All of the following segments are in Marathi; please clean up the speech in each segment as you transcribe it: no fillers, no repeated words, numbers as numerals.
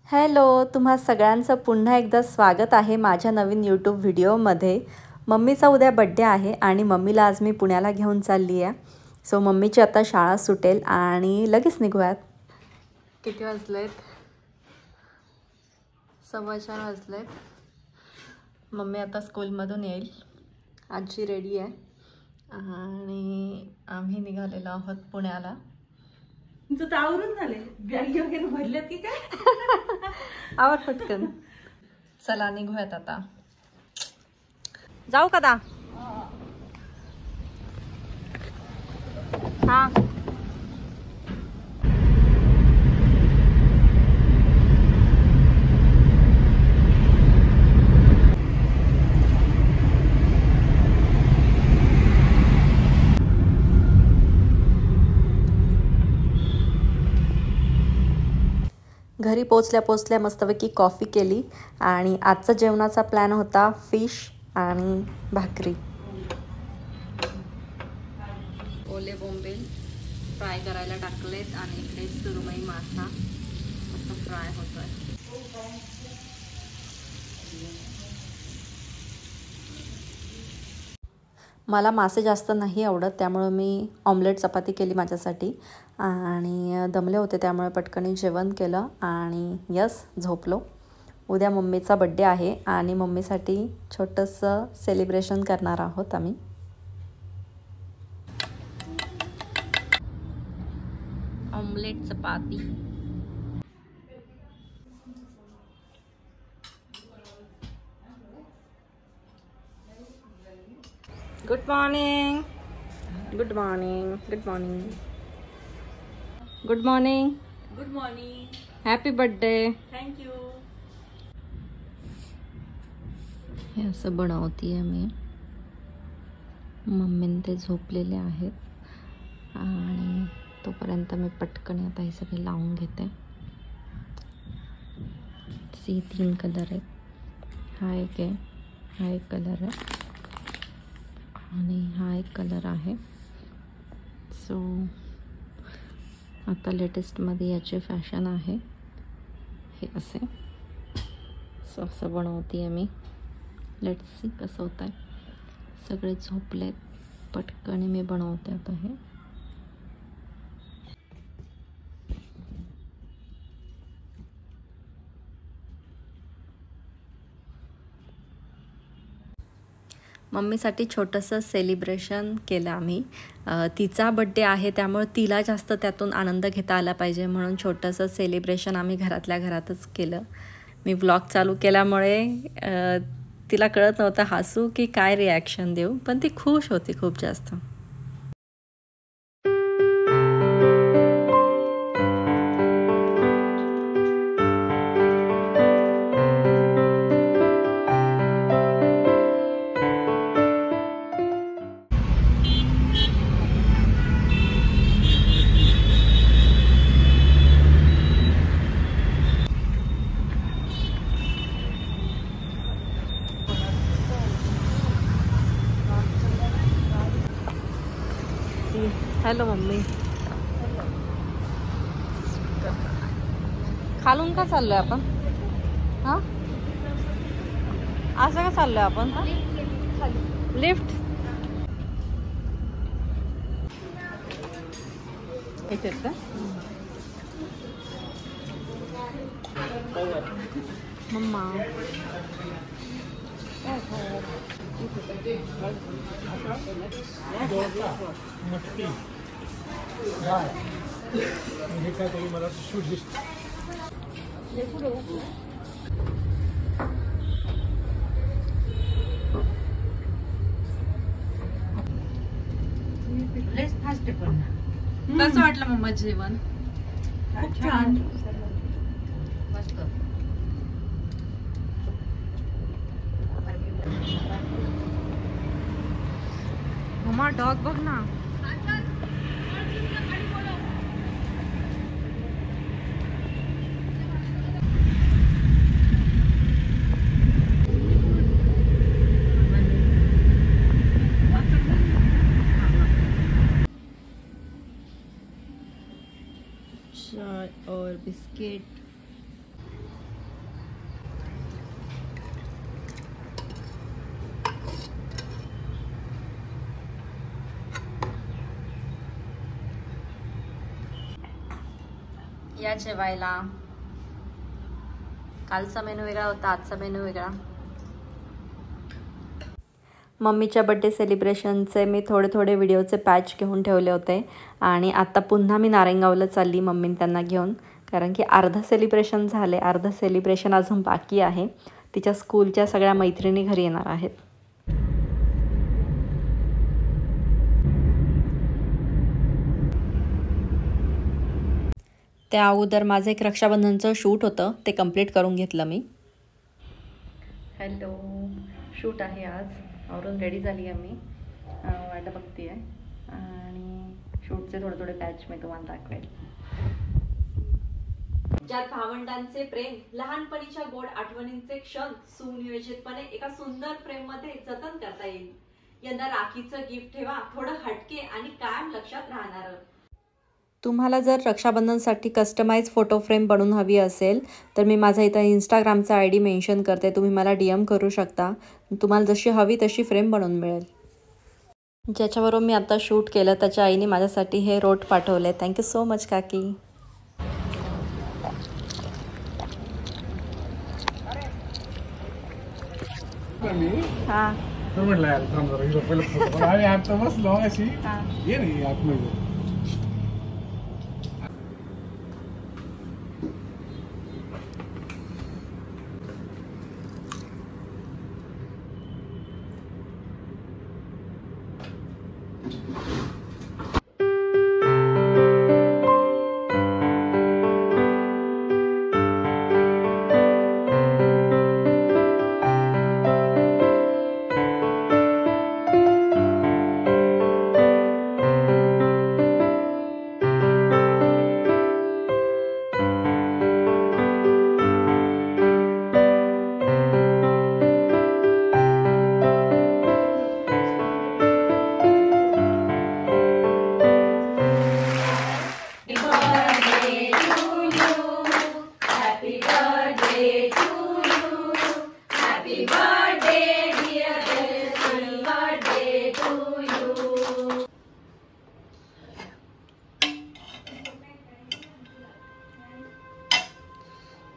हॅलो, तुम्हा सगळ्यांचं पुन्हा एकदा स्वागत आहे माझ्या नवीन यूट्यूब व्हिडिओमध्ये. मम्मीचा उद्या बड्डे आहे आणि मम्मीला आज मी पुण्याला घेऊन चालली आहे. सो मम्मीची आता शाळा सुटेल आणि लगेच निघूयात. किती वाजलेत? 4:15 वाजलेत. मम्मी आता स्कूलमधून येईल. आजी रेडी आहे आणि आम्ही निघालेलो आहोत पुण्याला. तुमचं आवरून झाले, बॅग वगैरे भरल्यात की काय? आवर पटकन. चला निघूयात आता. जाऊ का दा? हा. घरी पोचल्या मस्तपैकी कॉफी केली आणि आजचा जेवणाचा प्लॅन होता फिश आणि भाकरी. ओले बोंबील फ्राय करायला टाकलेत आणि इकडे सुरमई मासा मस्त फ्राय होतोय. मला मासे जास्त नाही आवडत, त्यामुळे मी ऑमलेट चपाती केली माझ्यासाठी आणि दमले होते त्यामुळे पटकन जेवण केलं आणि यस झोपलो. उद्या मम्मीचा बड्डे आहे आणि मम्मीसाठी छोटंसं सेलिब्रेशन करणार आहोत आम्ही. ऑमलेट चपाती. Good morning. Good morning. Good morning. Good morning. Good morning. Happy birthday. Thank you. हे असं बनवते आहे मी. मम्मीने ते झोपलेले आहेत आणि तोपर्यंत मी पटकन आता हे सगळे लावून घेते. 3 कलर आहेत. हा एक आहे, हा एक कलर आहे आणि हा एक कलर आहे. सो आता लेटेस्टमध्ये याची फॅशन आहे हे असे. सो असं बनवते आहे मी. लेट्स सी कसं होतं आहे. सगळे झोपलेत, पटकन मी बनवते आता हे. मम्मीसाठी छोटंसं सेलिब्रेशन केलं आम्ही. तिचा बड्डे आहे त्यामुळे तिला जास्त त्यातून आनंद घेता आला पाहिजे म्हणून छोटंसं सेलिब्रेशन आम्ही घरातल्या घरातच केलं. मी व्लॉग चालू केल्यामुळे तिला कळत नव्हतं हसू की काय रिॲक्शन देऊ, पण ती खुश होती खूप जास्त. Hello mummy. खालून का चाललोय आपण? हां असं का चाललोय आपण? लिफ्ट इथेच का? मम्मा मटकी डाळ हे काय तरी मला शूट दिसत. कसं वाटलं मम्मा जेवण? खूप छान. मस्त. मम्मा डॉग बघ ना. चाय और बिस्किट. या जेवायला. कालचा मेनू वेगळा होता, आजचा मेनू वेगळा. मम्मीच्या बड्डे सेलिब्रेशनचे मी थोडे व्हिडिओचे पॅच घेऊन ठेवले होते आणि आता पुन्हा मी नारायणगावला चालली मम्मीने त्यांना घेऊन, कारण की अर्धं सेलिब्रेशन झाले, अर्धं सेलिब्रेशन अजून बाकी आहे. तिच्या स्कूलच्या सगळ्या मैत्रिणी घरी येणार आहेत. त्या अगोदर माझं एक रक्षाबंधनचं शूट होतं, ते कंप्लीट करून घेतलं मी. हॅलो, शूट आहे आज. आवरून रेडी झाली आहे मी, वाट बघते आहे. आणि शूटचे थोडे पॅच मी तुम्हाला दाखवेल. ज्यात भावंडांचे प्रेम, लहानपणीच्या गोड आठवणींचे क्षण सुनियोजितपणे एका सुंदर फ्रेम मध्ये जतन करता येईल. यंदा राखीचं गिफ्ट ठेवा थोडं हटके आणि कायम लक्षात राहणारं. तुम्हाला जर रक्षाबंधनसाठी कस्टमाइज फोटो फ्रेम बनवून हवी असेल तर मी माझा इथं इंस्टाग्रामचा ID मेन्शन करते, तुम्ही मला DM करू शकता. तुम्हाला जशी हवी तशी फ्रेम बनवून मिळेल. ज्याच्यावरून मी आता शूट केलं त्याच्या आईने माझ्यासाठी हे रोट पाठवले. थँक्यू सो मच काकी. हां म्हटलं यार थांब जरा हिरो पहिलं फोटो आणि आता बसलो अशी ये नाही आतमध्ये.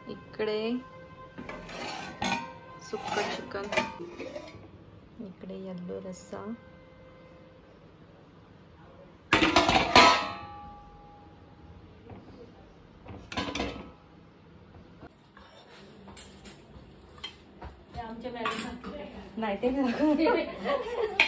इकडे सुक्का चिकन, इकडे येल्लो रस्सा, आमच्या मॅडम नाही ते